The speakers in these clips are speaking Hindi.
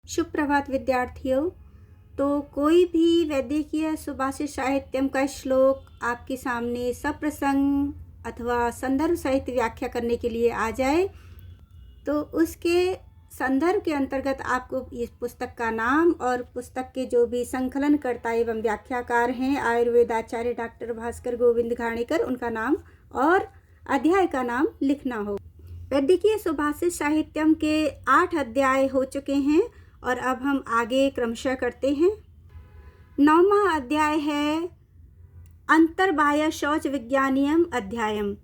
शुभ प्रभात विद्यार्थियों। तो कोई भी वैद्यकीय सुभाषित साहित्यम का श्लोक आपके सामने सप्रसंग अथवा संदर्भ सहित व्याख्या करने के लिए आ जाए तो उसके संदर्भ के अंतर्गत आपको इस पुस्तक का नाम और पुस्तक के जो भी संकलनकर्ता एवं व्याख्याकार हैं आयुर्वेदाचार्य डॉक्टर भास्कर गोविंद घाणेकर, उनका नाम और अध्याय का नाम लिखना हो। वैद्यकीय सुभाषित साहित्यम के 8 अध्याय हो चुके हैं और अब हम आगे क्रमशः करते हैं। 9वां अध्याय है अंतर्बाह्य शौच विज्ञानियम अध्यायम,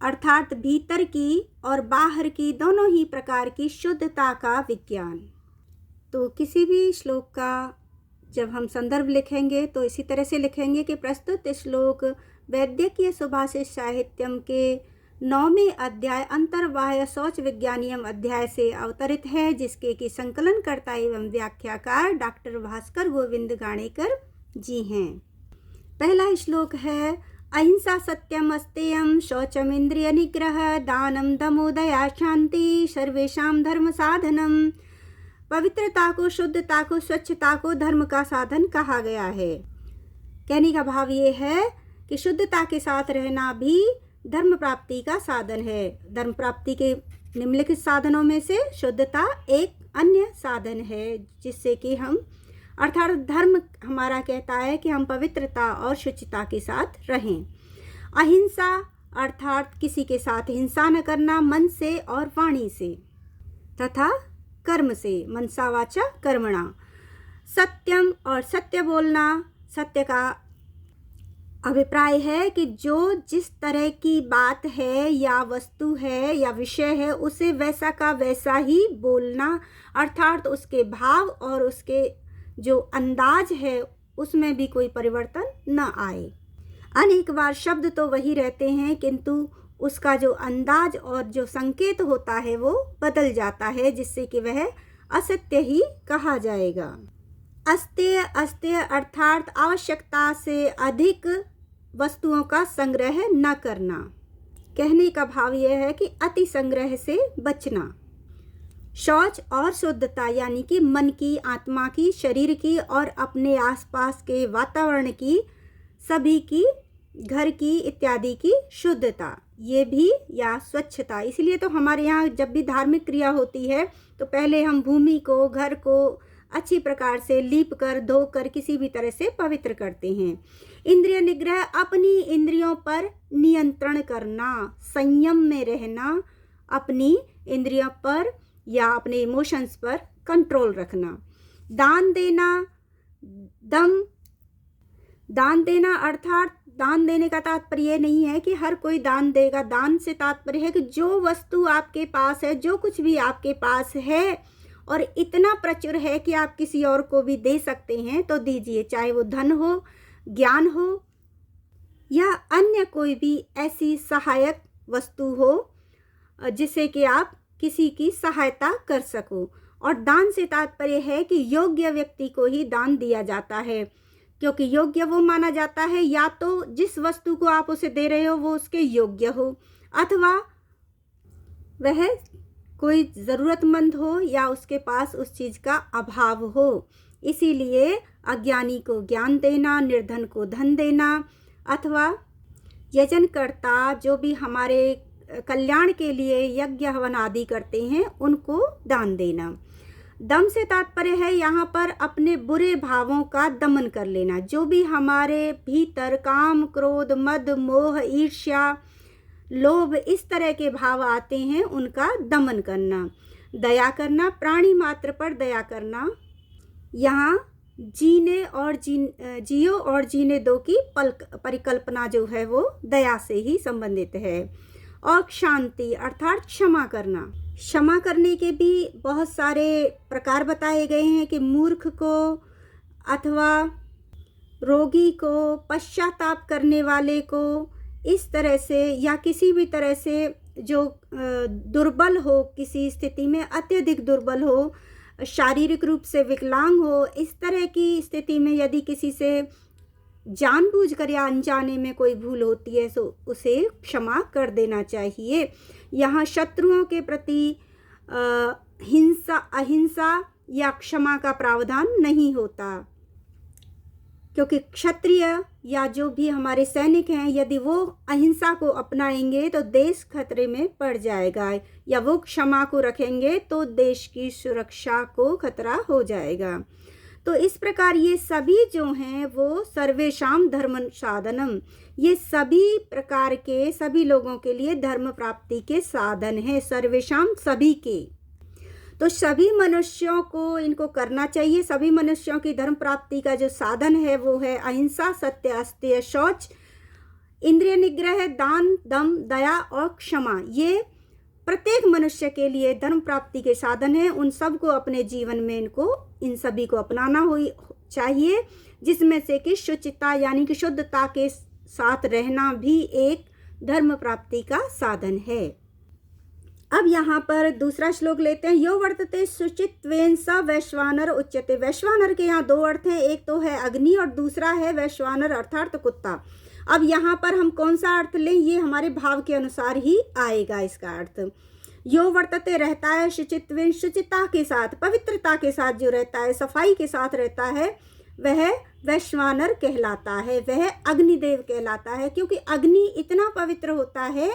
अर्थात भीतर की और बाहर की दोनों ही प्रकार की शुद्धता का विज्ञान। तो किसी भी श्लोक का जब हम संदर्भ लिखेंगे तो इसी तरह से लिखेंगे कि प्रस्तुत श्लोक वैद्यकीय सुभाषित साहित्यम के 9वें अध्याय अंतर्बाह्य शौच विज्ञानियम अध्याय से अवतरित है, जिसके कि संकलनकर्ता एवं व्याख्याकार डॉक्टर भास्कर गोविंद घाणेकर जी हैं। पहला श्लोक है अहिंसा सत्यम अस्तेयम शौचम इंद्रिय निग्रह दानम दमो दया शांति सर्वेषां धर्म साधनम। पवित्रता को, शुद्धता को, स्वच्छता को धर्म का साधन कहा गया है। कहने का भाव ये है कि शुद्धता के साथ रहना भी धर्म प्राप्ति का साधन है। धर्म प्राप्ति के निम्नलिखित साधनों में से शुद्धता एक अन्य साधन है, जिससे कि हम अर्थात धर्म हमारा कहता है कि हम पवित्रता और शुचिता के साथ रहें। अहिंसा अर्थात किसी के साथ हिंसा न करना मन से और वाणी से तथा कर्म से, मनसा वाचा कर्मणा। सत्यम और सत्य बोलना, सत्य का अभिप्राय है कि जो जिस तरह की बात है या वस्तु है या विषय है उसे वैसा का वैसा ही बोलना, अर्थात उसके भाव और उसके जो अंदाज है उसमें भी कोई परिवर्तन न आए। अनेक बार शब्द तो वही रहते हैं किंतु उसका जो अंदाज और जो संकेत होता है वो बदल जाता है, जिससे कि वह असत्य ही कहा जाएगा। अस्तेय अस्तेय अर्थात आवश्यकता से अधिक वस्तुओं का संग्रह न करना। कहने का भाव यह है कि अति संग्रह से बचना। शौच और शुद्धता यानी कि मन की, आत्मा की, शरीर की और अपने आसपास के वातावरण की, सभी की, घर की इत्यादि की शुद्धता, ये भी या स्वच्छता। इसलिए तो हमारे यहाँ जब भी धार्मिक क्रिया होती है तो पहले हम भूमि को, घर को अच्छी प्रकार से लीप कर, धोकर किसी भी तरह से पवित्र करते हैं। इंद्रिय निग्रह अपनी इंद्रियों पर नियंत्रण करना, संयम में रहना, अपनी इंद्रियों पर या अपने इमोशंस पर कंट्रोल रखना। दान देना अर्थात दान देने का तात्पर्य नहीं है कि हर कोई दान देगा। दान से तात्पर्य है कि जो वस्तु आपके पास है, जो कुछ भी आपके पास है और इतना प्रचुर है कि आप किसी और को भी दे सकते हैं तो दीजिए, चाहे वो धन हो, ज्ञान हो या अन्य कोई भी ऐसी सहायक वस्तु हो जिससे कि आप किसी की सहायता कर सको। और दान से तात्पर्य है कि योग्य व्यक्ति को ही दान दिया जाता है, क्योंकि योग्य वो माना जाता है या तो जिस वस्तु को आप उसे दे रहे हो वो उसके योग्य हो, अथवा वह कोई ज़रूरतमंद हो या उसके पास उस चीज़ का अभाव हो। इसीलिए अज्ञानी को ज्ञान देना, निर्धन को धन देना, अथवा यजनकर्ता जो भी हमारे कल्याण के लिए यज्ञ हवन आदि करते हैं उनको दान देना। दम से तात्पर्य है यहाँ पर अपने बुरे भावों का दमन कर लेना। जो भी हमारे भीतर काम, क्रोध, मद, मोह, ईर्ष्या, लोभ इस तरह के भाव आते हैं उनका दमन करना। दया करना, प्राणी मात्र पर दया करना। यहाँ जियो और जीने दो की परिकल्पना जो है वो दया से ही संबंधित है। और शांति अर्थात क्षमा करना। क्षमा करने के भी बहुत सारे प्रकार बताए गए हैं कि मूर्ख को अथवा रोगी को, पश्चाताप करने वाले को, इस तरह से या किसी भी तरह से जो दुर्बल हो, किसी स्थिति में अत्यधिक दुर्बल हो, शारीरिक रूप से विकलांग हो, इस तरह की स्थिति में यदि किसी से जानबूझकर या अनजाने में कोई भूल होती है तो उसे क्षमा कर देना चाहिए। यहाँ शत्रुओं के प्रति अहिंसा या क्षमा का प्रावधान नहीं होता, क्योंकि क्षत्रिय या जो भी हमारे सैनिक हैं, यदि वो अहिंसा को अपनाएंगे तो देश खतरे में पड़ जाएगा, या वो क्षमा को रखेंगे तो देश की सुरक्षा को खतरा हो जाएगा। तो इस प्रकार ये सभी जो हैं वो सर्वेषां धर्म साधनम, ये सभी प्रकार के सभी लोगों के लिए धर्म प्राप्ति के साधन हैं, सर्वेषां सभी के। तो सभी मनुष्यों को इनको करना चाहिए। सभी मनुष्यों की धर्म प्राप्ति का जो साधन है वो है अहिंसा, सत्य, अस्तेय, शौच, इंद्रिय निग्रह, दान, दम, दया और क्षमा। ये प्रत्येक मनुष्य के लिए धर्म प्राप्ति के साधन है। उन सब को अपने जीवन में इन सभी को अपनाना चाहिए, जिसमें से कि शुचिता यानी कि शुद्धता के साथ रहना भी एक धर्म प्राप्ति का साधन है। अब यहाँ पर दूसरा श्लोक लेते हैं। यो वर्तते शुचित्वेन स वैश्वानर उच्यते। वैश्वानर के यहाँ दो अर्थ हैं, एक तो है अग्नि और दूसरा है वैश्वानर अर्थात कुत्ता। अब यहाँ पर हम कौन सा अर्थ लें, ये हमारे भाव के अनुसार ही आएगा इसका अर्थ। यो वर्तते रहता है शुचित्वेन, शुचिता के साथ, पवित्रता के साथ जो रहता है, सफाई के साथ रहता है, वह वैश्वानर कहलाता है, वह अग्निदेव कहलाता है। क्योंकि अग्नि इतना पवित्र होता है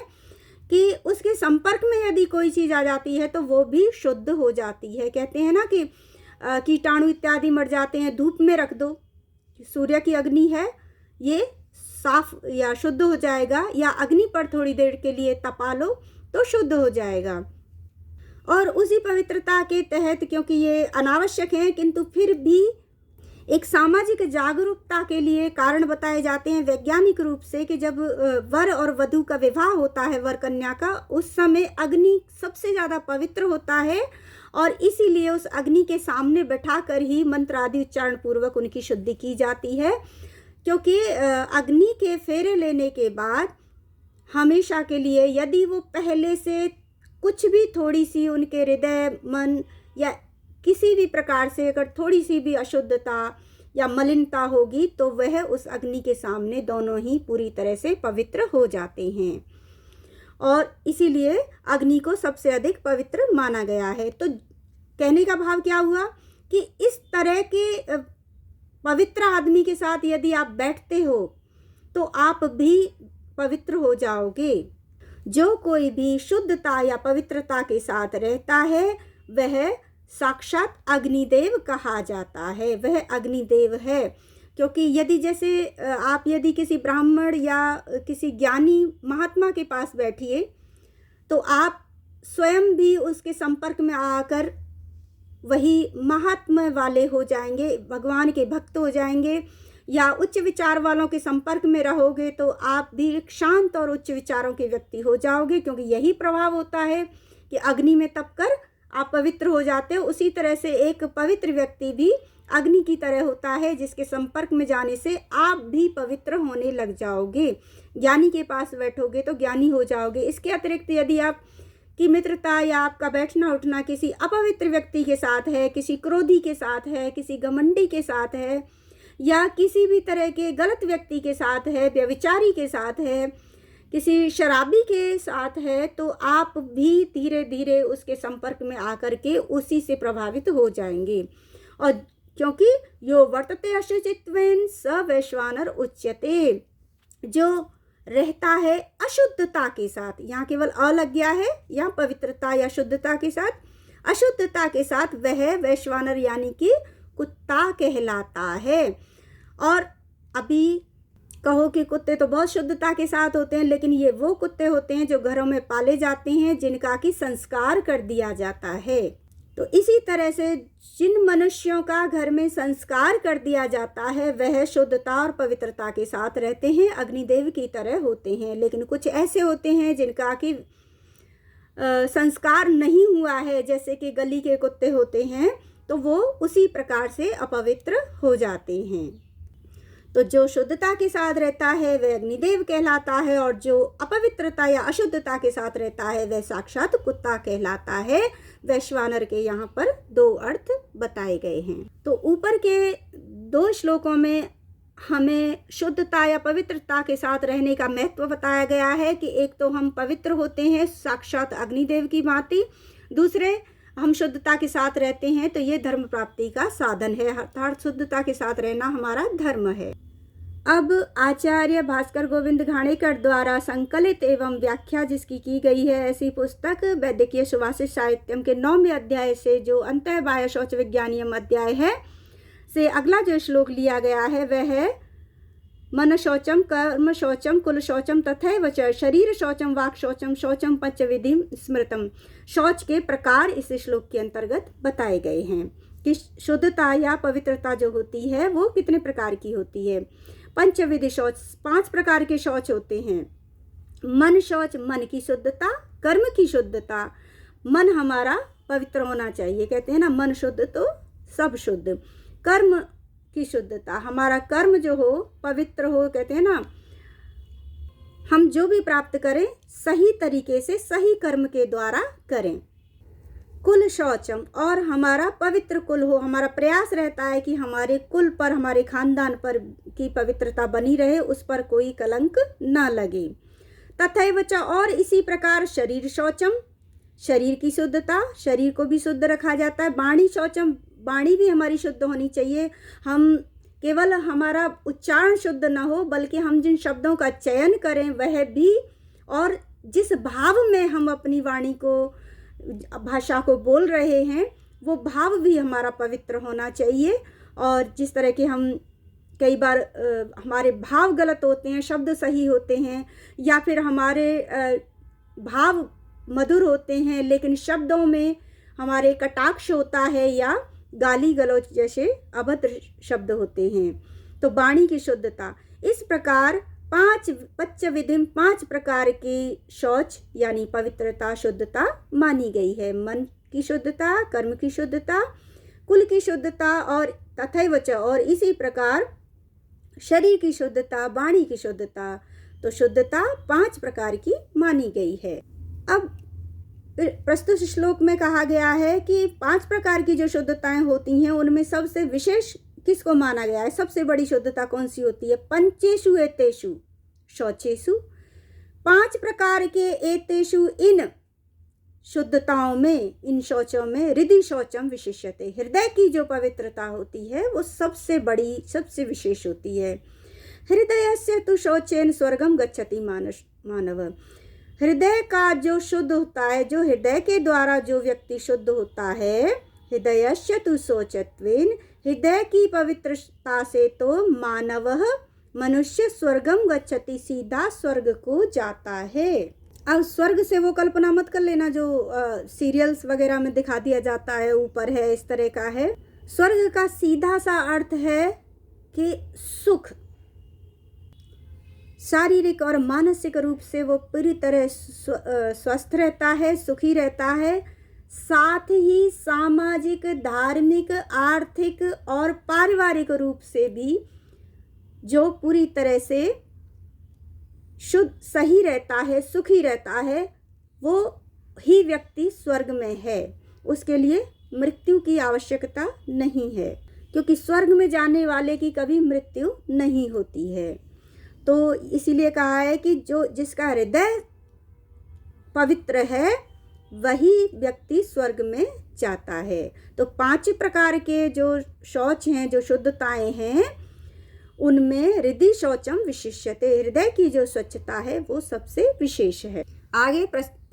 कि उसके संपर्क में यदि कोई चीज़ आ जाती है तो वो भी शुद्ध हो जाती है। कहते हैं ना कि कीटाणु इत्यादि मर जाते हैं, धूप में रख दो, सूर्य की अग्नि है, ये साफ या शुद्ध हो जाएगा, या अग्नि पर थोड़ी देर के लिए तपा लो तो शुद्ध हो जाएगा। और उसी पवित्रता के तहत, क्योंकि ये अनावश्यक है किंतु फिर भी एक सामाजिक जागरूकता के लिए कारण बताए जाते हैं वैज्ञानिक रूप से, कि जब वर और वधू का विवाह होता है, वर कन्या का, उस समय अग्नि सबसे ज़्यादा पवित्र होता है, और इसीलिए उस अग्नि के सामने बैठाकर ही मंत्र आदि उच्चारण पूर्वक उनकी शुद्धि की जाती है। क्योंकि अग्नि के फेरे लेने के बाद हमेशा के लिए यदि वो पहले से कुछ भी थोड़ी सी उनके हृदय, मन या किसी भी प्रकार से अगर थोड़ी सी भी अशुद्धता या मलिनता होगी तो वह उस अग्नि के सामने दोनों ही पूरी तरह से पवित्र हो जाते हैं, और इसीलिए अग्नि को सबसे अधिक पवित्र माना गया है। तो कहने का भाव क्या हुआ कि इस तरह के पवित्र आदमी के साथ यदि आप बैठते हो तो आप भी पवित्र हो जाओगे। जो कोई भी शुद्धता या पवित्रता के साथ रहता है वह साक्षात अग्निदेव कहा जाता है, वह अग्निदेव है। क्योंकि यदि जैसे आप यदि किसी ब्राह्मण या किसी ज्ञानी महात्मा के पास बैठिए तो आप स्वयं भी उसके संपर्क में आकर वही महात्मा वाले हो जाएंगे, भगवान के भक्त हो जाएंगे, या उच्च विचार वालों के संपर्क में रहोगे तो आप भी एक शांत और उच्च विचारों के व्यक्ति हो जाओगे। क्योंकि यही प्रभाव होता है कि अग्नि में तपकर आप पवित्र हो जाते हो। उसी तरह से एक पवित्र व्यक्ति भी अग्नि की तरह होता है, जिसके संपर्क में जाने से आप भी पवित्र होने लग जाओगे। ज्ञानी के पास बैठोगे तो ज्ञानी हो जाओगे। इसके अतिरिक्त यदि आप की मित्रता या आपका बैठना उठना किसी अपवित्र व्यक्ति के साथ है, किसी क्रोधी के साथ है, किसी घमंडी के साथ है, या किसी भी तरह के गलत व्यक्ति के साथ है, व्यभिचारी के साथ है, किसी शराबी के साथ है, तो आप भी धीरे धीरे उसके संपर्क में आकर के उसी से प्रभावित हो जाएंगे। और क्योंकि यो वर्तते अशुचित्वेन स वैश्वानर उच्यते, जो रहता है अशुद्धता के साथ, यहाँ केवल अ लग गया है, यहाँ पवित्रता या शुद्धता के साथ, अशुद्धता के साथ वह वैश्वानर यानी कि कुत्ता कहलाता है। और अभी कहो कि कुत्ते तो बहुत शुद्धता के साथ होते हैं, लेकिन ये वो कुत्ते होते हैं जो घरों में पाले जाते हैं, जिनका कि संस्कार कर दिया जाता है। तो इसी तरह से जिन मनुष्यों का घर में संस्कार कर दिया जाता है वह शुद्धता और पवित्रता के साथ रहते हैं, अग्निदेव की तरह होते हैं। लेकिन कुछ ऐसे होते हैं जिनका कि संस्कार नहीं हुआ है, जैसे कि गली के कुत्ते होते हैं, तो वो उसी प्रकार से अपवित्र हो जाते हैं। तो जो शुद्धता के साथ रहता है वह अग्निदेव कहलाता है, और जो अपवित्रता या अशुद्धता के साथ रहता है वह साक्षात कुत्ता कहलाता है। वैश्वानर के यहाँ पर दो अर्थ बताए गए हैं। तो ऊपर के दो श्लोकों में हमें शुद्धता या पवित्रता के साथ रहने का महत्व बताया गया है कि एक तो हम पवित्र होते हैं साक्षात अग्निदेव की भांति, दूसरे हम शुद्धता के साथ रहते हैं तो ये धर्म प्राप्ति का साधन है, अर्थात शुद्धता के साथ रहना हमारा धर्म है। अब आचार्य भास्कर गोविंद घाणेकर द्वारा संकलित एवं व्याख्या जिसकी की गई है ऐसी पुस्तक वैद्यकीय सुभाषित साहित्यम के 9वें अध्याय से, जो अंतः बाह्य शौच विज्ञानियम अध्याय है, से अगला जो श्लोक लिया गया है वह है मन शौचम, कर्म शौचम, कुल शौचम तथैव च शरीर शौचम, वाक् शौचम, शौचम पंचविधि स्मृतम। शौच के प्रकार इस श्लोक के अंतर्गत बताए गए हैं कि शुद्धता या पवित्रता जो होती है वो कितने प्रकार की होती है। पंचविधि शौच, 5 प्रकार के शौच होते हैं। मन शौच, मन की शुद्धता, कर्म की शुद्धता, मन हमारा पवित्र होना चाहिए, कहते हैं ना मन शुद्ध तो सब शुद्ध। कर्म की शुद्धता, हमारा कर्म जो हो पवित्र हो, कहते हैं ना हम जो भी प्राप्त करें सही तरीके से सही कर्म के द्वारा करें। कुल शौचम, और हमारा पवित्र कुल हो, हमारा प्रयास रहता है कि हमारे कुल पर, हमारे खानदान पर की पवित्रता बनी रहे, उस पर कोई कलंक ना लगे। तथैव च, और इसी प्रकार शरीर शौचम, शरीर की शुद्धता, शरीर को भी शुद्ध रखा जाता है। वाणी शौचम, वाणी भी हमारी शुद्ध होनी चाहिए। हम केवल हमारा उच्चारण शुद्ध ना हो बल्कि हम जिन शब्दों का चयन करें वह भी, और जिस भाव में हम अपनी वाणी को, भाषा को बोल रहे हैं वो भाव भी हमारा पवित्र होना चाहिए। और जिस तरह के हम कई बार हमारे भाव गलत होते हैं, शब्द सही होते हैं, या फिर हमारे भाव मधुर होते हैं लेकिन शब्दों में हमारे कटाक्ष होता है या गाली गलौज जैसे अभद्र शब्द होते हैं, तो वाणी की शुद्धता। इस प्रकार 5 प्रकार की शौच यानी पवित्रता, शुद्धता मानी गई है। मन की शुद्धता, कर्म की शुद्धता, कुल की शुद्धता, और तथैव च, और इसी प्रकार शरीर की शुद्धता, वाणी की शुद्धता। तो शुद्धता 5 प्रकार की मानी गई है। अब प्रस्तुत श्लोक में कहा गया है कि 5 प्रकार की जो शुद्धताएं होती हैं उनमें सबसे विशेष किसको माना गया है, सबसे बड़ी शुद्धता कौन सी होती है। पंचेषु एतेषु शौचेषु, 5 प्रकार के एतेषु इन शुद्धताओं में, इन शौचों में हृदय शौचम विशिष्यते, हृदय की जो पवित्रता होती है वो सबसे बड़ी, सबसे विशेष होती है। हृदयस्य तु शौचेन स्वर्गम गच्छति मानव, हृदय का जो शुद्ध होता है, जो हृदय के द्वारा जो व्यक्ति शुद्ध होता है, हृदयस्य तु शौचत्वेन, हृदय की पवित्रता से तो मानवः, मनुष्य स्वर्गम गच्छति, सीधा स्वर्ग को जाता है। अब स्वर्ग से वो कल्पना मत कर लेना जो सीरियल्स वगैरह में दिखा दिया जाता है, ऊपर है, इस तरह का है। स्वर्ग का सीधा सा अर्थ है कि सुख, शारीरिक और मानसिक रूप से वो पूरी तरह स्वस्थ रहता है, सुखी रहता है, साथ ही सामाजिक, धार्मिक, आर्थिक और पारिवारिक रूप से भी जो पूरी तरह से शुद्ध, सही रहता है, सुखी रहता है, वो ही व्यक्ति स्वर्ग में है। उसके लिए मृत्यु की आवश्यकता नहीं है, क्योंकि स्वर्ग में जाने वाले की कभी मृत्यु नहीं होती है। तो इसीलिए कहा है कि जो जिसका हृदय पवित्र है वही व्यक्ति स्वर्ग में जाता है। तो 5 प्रकार के जो शौच हैं, जो शुद्धताएं हैं, उनमें हृदय शौचम विशिष्यते, हृदय की जो स्वच्छता है वो सबसे विशेष है। आगे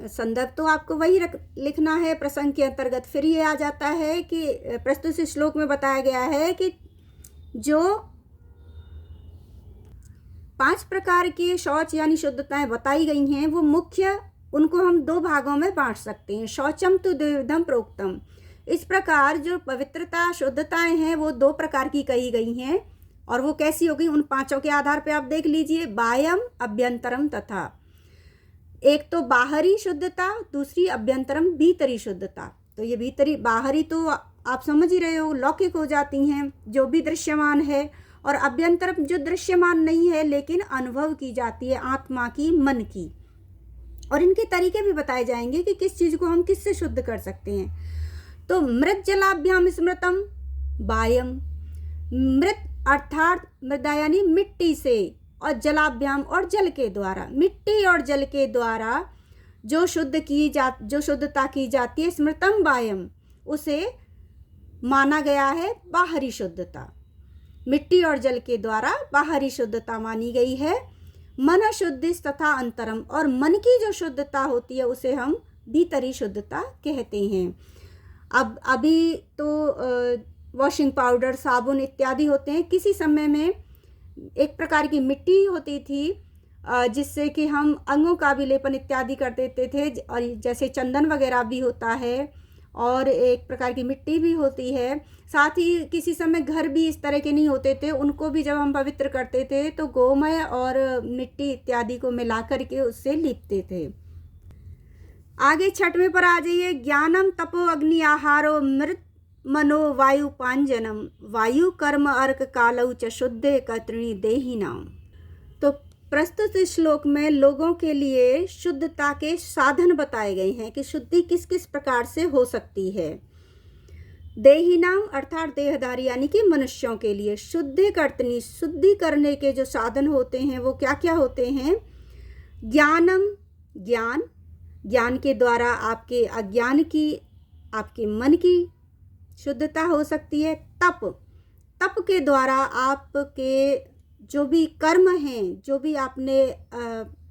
संदर्भ तो आपको वही लिखना है प्रसंग के अंतर्गत। फिर ये आ जाता है कि प्रस्तुत श्लोक में बताया गया है कि जो 5 प्रकार के शौच यानी शुद्धताएं बताई गई हैं वो मुख्य, उनको हम 2 भागों में बांट सकते हैं। शौचम तो द्विविधम प्रोक्तम, इस प्रकार जो पवित्रता, शुद्धताएं हैं वो 2 प्रकार की कही गई हैं, और वो कैसी होगी उन 5 के आधार पे आप देख लीजिए। बाह्यम, अभ्यंतरम तथा, एक तो बाहरी शुद्धता, दूसरी अभ्यंतरम भीतरी शुद्धता। तो ये भीतरी, बाहरी तो आप समझ ही रहे हो, लौकिक हो जाती हैं, जो भी दृश्यमान है, और अभ्यंतरम जो दृश्यमान नहीं है लेकिन अनुभव की जाती है, आत्मा की, मन की। और इनके तरीके भी बताए जाएंगे कि किस चीज को हम किससे शुद्ध कर सकते हैं। तो मृत जलाभ्याम स्मृतम बाह्यम, मृत अर्थात मृदा यानी मिट्टी से, और जलाभ्याम और जल के द्वारा, मिट्टी और जल के द्वारा जो शुद्धता की जाती है, स्मृतम बाह्यम, उसे माना गया है बाहरी शुद्धता। मिट्टी और जल के द्वारा बाहरी शुद्धता मानी गई है। मन शुद्धि तथा अंतरम, और मन की जो शुद्धता होती है उसे हम भीतरी शुद्धता कहते हैं। अब अभी तो वॉशिंग पाउडर, साबुन इत्यादि होते हैं। किसी समय में एक प्रकार की मिट्टी होती थी जिससे कि हम अंगों का भी लेपन इत्यादि कर देते थे, और जैसे चंदन वगैरह भी होता है, और एक प्रकार की मिट्टी भी होती है। साथ ही किसी समय घर भी इस तरह के नहीं होते थे, उनको भी जब हम पवित्र करते थे तो गोमय और मिट्टी इत्यादि को मिला करके उससे लीपते थे। आगे 6वें पर आ जाइए। ज्ञानम तपो अग्नि आहारो मृत मनो वायु पांजनम वायु कर्म अर्क कालौ च शुद्धे कर्तृणी देहिनाम। तो प्रस्तुत श्लोक में लोगों के लिए शुद्धता के साधन बताए गए हैं कि शुद्धि किस किस प्रकार से हो सकती है। देहिनाम अर्थात देहधारी यानी कि मनुष्यों के लिए। शुद्धि कर्तनी, शुद्धि करने के जो साधन होते हैं वो क्या क्या होते हैं। ज्ञानम, ज्ञान, ज्ञान के द्वारा आपके अज्ञान की, आपके मन की शुद्धता हो सकती है। तप, तप के द्वारा आपके जो भी कर्म हैं, जो भी आपने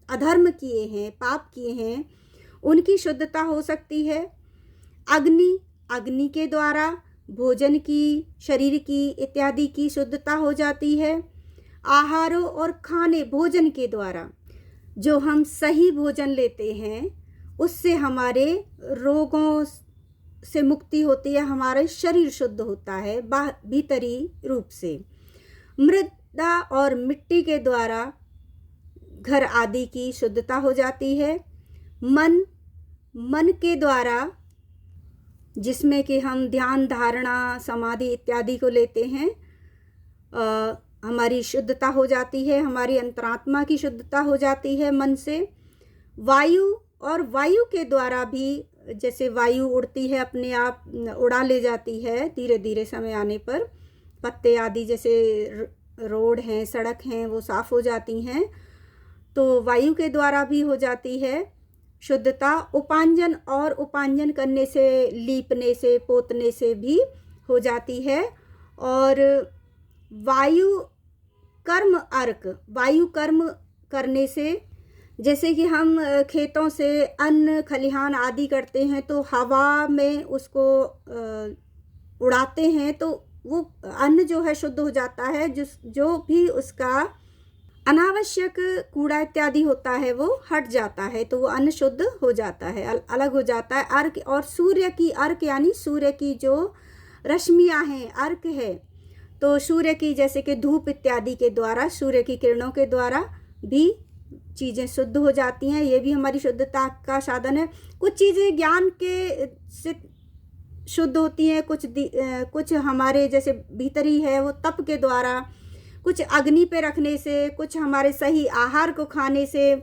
अधर्म किए हैं, पाप किए हैं, उनकी शुद्धता हो सकती है। अग्नि, अग्नि के द्वारा भोजन की, शरीर की इत्यादि की शुद्धता हो जाती है। आहारों और खाने, भोजन के द्वारा जो हम सही भोजन लेते हैं उससे हमारे रोगों से मुक्ति होती है, हमारा शरीर शुद्ध होता है भीतरी रूप से। मृदा और मिट्टी के द्वारा घर आदि की शुद्धता हो जाती है। मन, मन के द्वारा जिसमें कि हम ध्यान, धारणा, समाधि इत्यादि को लेते हैं, हमारी शुद्धता हो जाती है। हमारी अंतरात्मा की शुद्धता हो जाती है मन से। वायु, और वायु के द्वारा भी, जैसे वायु उड़ती है, अपने आप उड़ा ले जाती है धीरे धीरे समय आने पर। पत्ते आदि जैसे रोड हैं, सड़क हैं, वो साफ हो जाती हैं, तो वायु के द्वारा भी हो जाती है शुद्धता। उपांजन, और उपांजन करने से, लीपने से, पोतने से भी हो जाती है। और वायु कर्म अर्क, वायु कर्म करने से, जैसे कि हम खेतों से अन्न खलिहान आदि करते हैं तो हवा में उसको उड़ाते हैं तो वो अन्न जो है शुद्ध हो जाता है। जो भी उसका अनावश्यक कूड़ा इत्यादि होता है वो हट जाता है, तो वो अन्न शुद्ध हो जाता है, अलग हो जाता है। अर्क, और सूर्य की, अर्क यानी सूर्य की जो रश्मियां हैं, अर्क है, तो सूर्य की जैसे कि धूप इत्यादि के द्वारा, सूर्य की किरणों के द्वारा भी चीज़ें शुद्ध हो जाती हैं। ये भी हमारी शुद्धता का साधन है। कुछ चीज़ें ज्ञान के से शुद्ध होती हैं, कुछ हमारे जैसे भीतरी है वो तप के द्वारा, कुछ अग्नि पे रखने से, कुछ हमारे सही आहार को खाने से,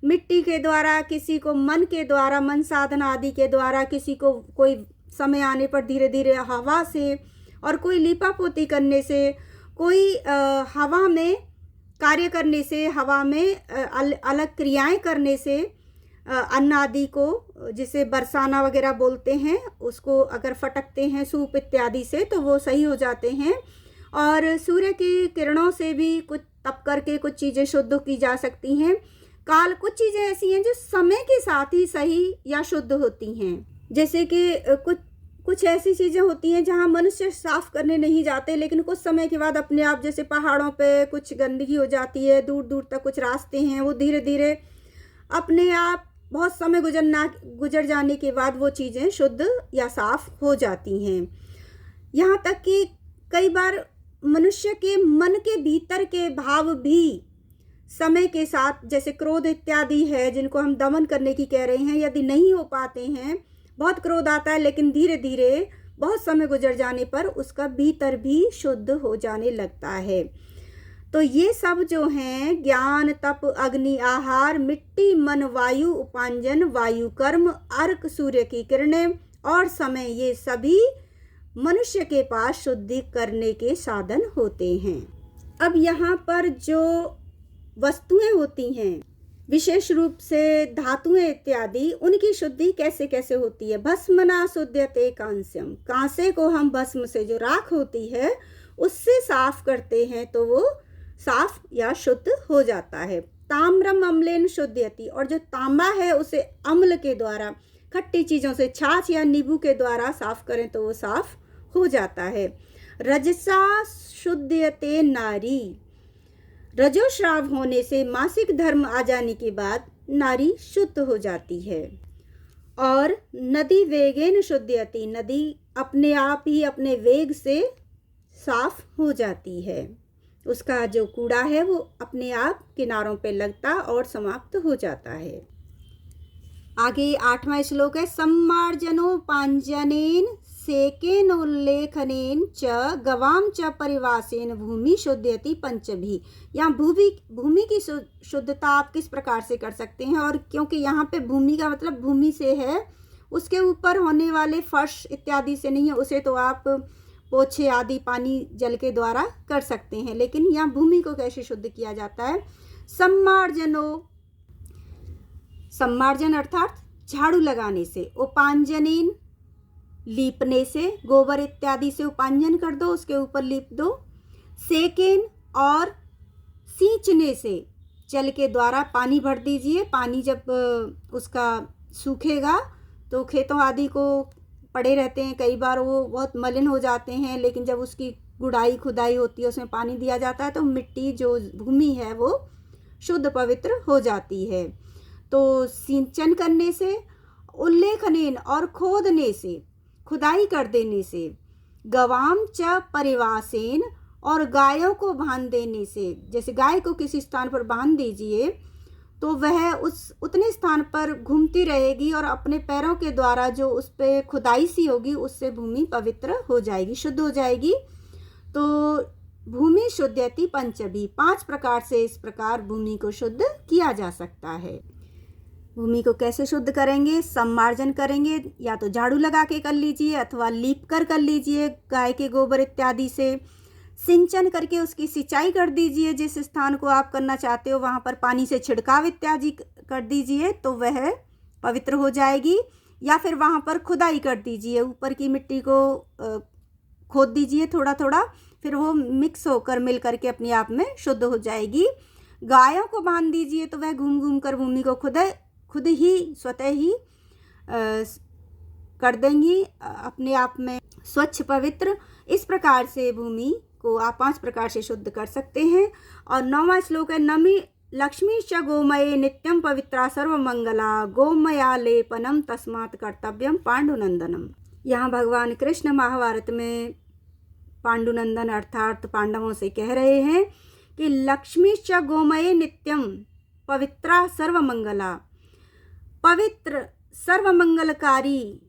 मिट्टी के द्वारा, किसी को मन के द्वारा, मन साधना आदि के द्वारा, किसी को कोई समय आने पर धीरे धीरे हवा से, और कोई लीपा पोती करने से, कोई हवा में कार्य करने से, हवा में अलग क्रियाएं करने से, अन्न आदि को जिसे बरसाना वगैरह बोलते हैं, उसको अगर फटकते हैं सूप इत्यादि से तो वो सही हो जाते हैं। और सूर्य की किरणों से भी कुछ तप करके कुछ चीज़ें शुद्ध की जा सकती हैं। काल, कुछ चीज़ें ऐसी हैं जो समय के साथ ही सही या शुद्ध होती हैं, जैसे कि कुछ ऐसी चीज़ें होती हैं जहाँ मनुष्य साफ करने नहीं जाते, लेकिन कुछ समय के बाद अपने आप, जैसे पहाड़ों पे कुछ गंदगी हो जाती है, दूर दूर तक कुछ रास्ते हैं, वो धीरे धीरे अपने आप बहुत समय गुजर जाने के बाद वो चीज़ें शुद्ध या साफ हो जाती हैं। यहाँ तक कि कई बार मनुष्य के मन के भीतर के भाव भी समय के साथ, जैसे क्रोध इत्यादि है जिनको हम दमन करने की कह रहे हैं, यदि नहीं हो पाते हैं, बहुत क्रोध आता है लेकिन धीरे धीरे बहुत समय गुजर जाने पर उसका भीतर भी शुद्ध हो जाने लगता है। तो ये सब जो हैं, ज्ञान, तप, अग्नि, आहार, मिट्टी, मन, वायु, उपांजन, वायु कर्म, अर्क, सूर्य की किरणें और समय, ये सभी मनुष्य के पास शुद्धि करने के साधन होते हैं। अब यहाँ पर जो वस्तुएं होती हैं विशेष रूप से धातुएं इत्यादि, उनकी शुद्धि कैसे कैसे होती है। भस्मना शुद्धते कांस्यम, कांसे को हम भस्म से, जो राख होती है, उससे साफ करते हैं तो वो साफ या शुद्ध हो जाता है। ताम्रम अम्लेन शुद्धयति, और जो तांबा है उसे अम्ल के द्वारा, खट्टी चीज़ों से, छाछ या नींबू के द्वारा साफ करें तो वो साफ हो जाता है। रजसा शुद्धयते नारी, रजोश्राव होने से, मासिक धर्म आ जाने के बाद नारी शुद्ध हो जाती है। और नदी वेगेन शुद्धयति, नदी अपने आप ही अपने वेग से साफ हो जाती है, उसका जो कूड़ा है वो अपने आप किनारों पे लगता और समाप्त हो जाता है। आगे 8वां श्लोक है, सम्मार्जनोपांजनेन सेकेन उल्लेखनेन च गवाम च परिवासेन भूमि शुद्धयति पंचभी। यहाँ भूमि की शुद्धता आप किस प्रकार से कर सकते हैं, और क्योंकि यहाँ पे भूमि का मतलब भूमि से है, उसके ऊपर होने वाले फर्श इत्यादि से नहीं है, उसे तो आप पोछे आदि पानी जल के द्वारा कर सकते हैं, लेकिन यहाँ भूमि को कैसे शुद्ध किया जाता है। सम्मार्जन अर्थात झाड़ू लगाने से, उपांजनेन लीपने से, गोबर इत्यादि से उपांजन कर दो, उसके ऊपर लीप दो। सेकेन और सींचने से, जल के द्वारा पानी भर दीजिए। पानी जब उसका सूखेगा तो खेतों आदि को पड़े रहते हैं, कई बार वो बहुत मलिन हो जाते हैं, लेकिन जब उसकी गुड़ाई खुदाई होती है, उसमें पानी दिया जाता है, तो मिट्टी जो भूमि है वो शुद्ध पवित्र हो जाती है। तो सिंचन करने से, उल्लेखनेन और खोदने से, खुदाई कर देने से, गवाम च परिवासेन और गायों को बांध देने से, जैसे गाय को किसी स्थान पर बांध दीजिए तो वह उतने स्थान पर घूमती रहेगी और अपने पैरों के द्वारा जो उस पर खुदाई सी होगी उससे भूमि पवित्र हो जाएगी, शुद्ध हो जाएगी। तो भूमि शुद्धयति पंचभी, 5 प्रकार से इस प्रकार भूमि को शुद्ध किया जा सकता है। भूमि को कैसे शुद्ध करेंगे? सम्मार्जन करेंगे, या तो झाड़ू लगा के कर लीजिए अथवा लीप कर लीजिए गाय के गोबर इत्यादि से। सिंचन करके उसकी सिंचाई कर दीजिए, जिस स्थान को आप करना चाहते हो वहाँ पर पानी से छिड़काव इत्यादि कर दीजिए तो वह पवित्र हो जाएगी। या फिर वहाँ पर खुदाई कर दीजिए, ऊपर की मिट्टी को खोद दीजिए थोड़ा थोड़ा, फिर वो मिक्स होकर मिल करके अपने आप में शुद्ध हो जाएगी। गायों को बांध दीजिए तो वह घूम घूम कर भूमि को खुद ही स्वतः ही कर देंगी अपने आप में स्वच्छ पवित्र। इस प्रकार से भूमि को आप 5 प्रकार से शुद्ध कर सकते हैं। और 9वां श्लोक है, नमी लक्ष्मी च गोमये नित्यम पवित्रा सर्वमंगला गोमयालेपनम तस्मात् कर्तव्यम पांडुनंदनम। यहाँ भगवान कृष्ण महाभारत में पांडुनंदन अर्थात पांडवों से कह रहे हैं कि लक्ष्मी च गोमये नित्यम पवित्रा सर्वमंगला, पवित्र सर्वमंगलकारी,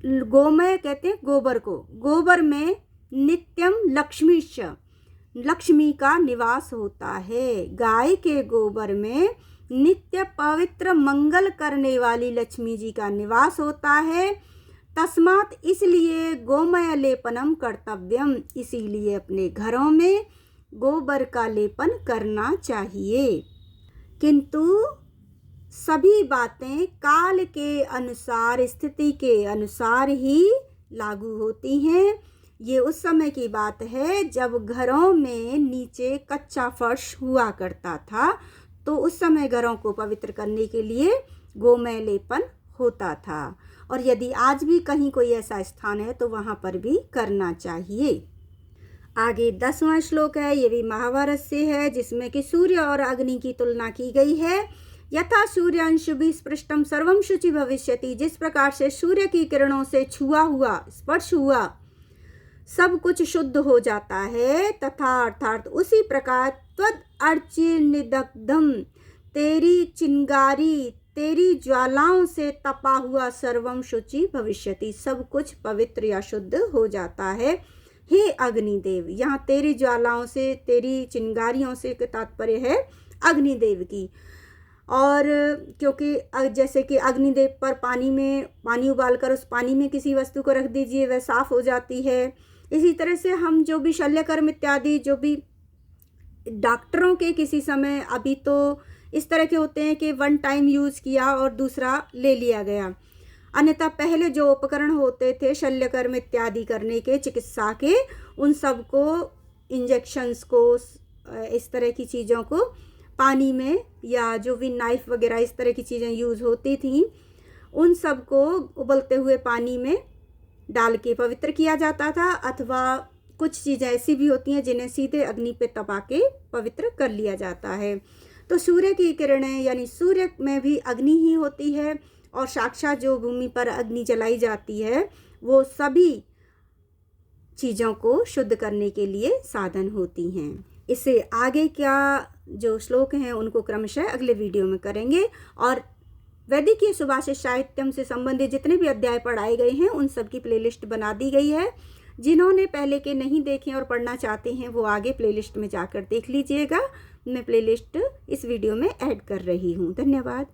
गोमय कहते हैं गोबर को, गोबर में नित्यम लक्ष्मीश्च, लक्ष्मी का निवास होता है। गाय के गोबर में नित्य पवित्र मंगल करने वाली लक्ष्मी जी का निवास होता है। तस्मात् इसलिए गोमय लेपनम कर्तव्यम, इसीलिए अपने घरों में गोबर का लेपन करना चाहिए। किंतु सभी बातें काल के अनुसार, स्थिति के अनुसार ही लागू होती हैं। ये उस समय की बात है जब घरों में नीचे कच्चा फर्श हुआ करता था, तो उस समय घरों को पवित्र करने के लिए गोमय लेपन होता था। और यदि आज भी कहीं कोई ऐसा स्थान है तो वहाँ पर भी करना चाहिए। आगे 10वां श्लोक है, ये भी महाभारत से है, जिसमें कि सूर्य और अग्नि की तुलना की गई है। यथा सूर्यांशुभिः स्पृष्टम सर्वं शुचि भविष्यति, जिस प्रकार से सूर्य की किरणों से छुआ हुआ, स्पर्श हुआ सब कुछ शुद्ध हो जाता है, तथा अर्थात उसी प्रकार त्वद अर्चिनिदग्धम, तेरी चिंगारी, तेरी ज्वालाओं से तपा हुआ सर्वम शुचि भविष्यति, सब कुछ पवित्र या शुद्ध हो जाता है। हे अग्निदेव, यहाँ तेरी ज्वालाओं से, तेरी चिंगारियों से के तात्पर्य है अग्निदेव की। और क्योंकि जैसे कि अग्निदेव पर पानी उबालकर उस पानी में किसी वस्तु को रख दीजिए, वह साफ हो जाती है। इसी तरह से हम जो भी शल्यकर्म इत्यादि जो भी डॉक्टरों के किसी समय अभी तो इस तरह के होते हैं कि वन टाइम यूज़ किया और दूसरा ले लिया गया, अन्यथा पहले जो उपकरण होते थे शल्यकर्म इत्यादि करने के, चिकित्सा के, उन सब को, इंजेक्शंस को, इस तरह की चीज़ों को पानी में, या जो भी नाइफ वगैरह इस तरह की चीज़ें यूज़ होती थी, उन सब को उबलते हुए पानी में डाल के पवित्र किया जाता था। अथवा कुछ चीज़ें ऐसी भी होती हैं जिन्हें सीधे अग्नि पे तपा के पवित्र कर लिया जाता है। तो सूर्य की किरणें, यानी सूर्य में भी अग्नि ही होती है, और साक्षात जो भूमि पर अग्नि जलाई जाती है वो सभी चीज़ों को शुद्ध करने के लिए साधन होती हैं। इससे आगे क्या जो श्लोक हैं उनको क्रमशः अगले वीडियो में करेंगे, और वैदिकीय सुभाषित साहित्यम से संबंधित जितने भी अध्याय पढ़ाए गए हैं उन सब की प्लेलिस्ट बना दी गई है। जिन्होंने पहले के नहीं देखे और पढ़ना चाहते हैं वो आगे प्लेलिस्ट में जाकर देख लीजिएगा। मैं प्लेलिस्ट इस वीडियो में ऐड कर रही हूँ। धन्यवाद।